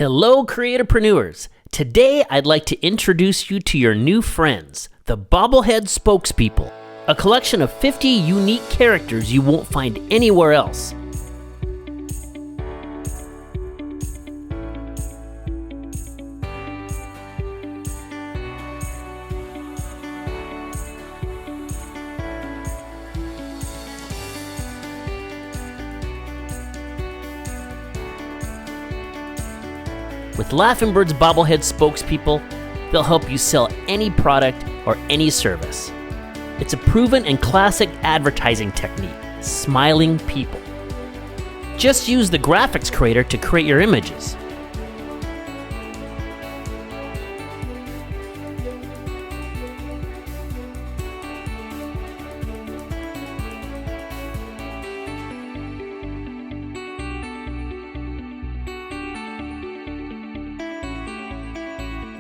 Hello, creatorpreneurs! Today I'd like to introduce you to your new friends, the Bobblehead Spokespeople, a collection of 50 unique characters you won't find anywhere else. With Laughingbirds Bobblehead Spokespeople, they'll help you sell any product or any service. It's a proven and classic advertising technique, smiling people. Just use the graphics creator to create your images.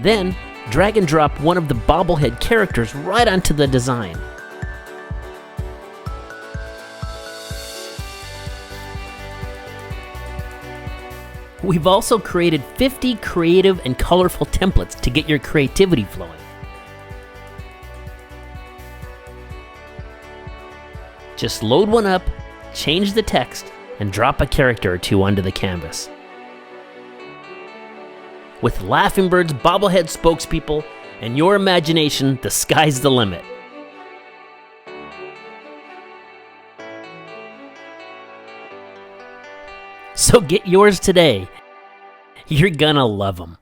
Then, drag and drop one of the bobblehead characters right onto the design. We've also created 50 creative and colorful templates to get your creativity flowing. Just load one up, change the text, and drop a character or two onto the canvas. With Laughingbirds Bobblehead Spokespeople and your imagination, the sky's the limit. So get yours today. You're gonna love them.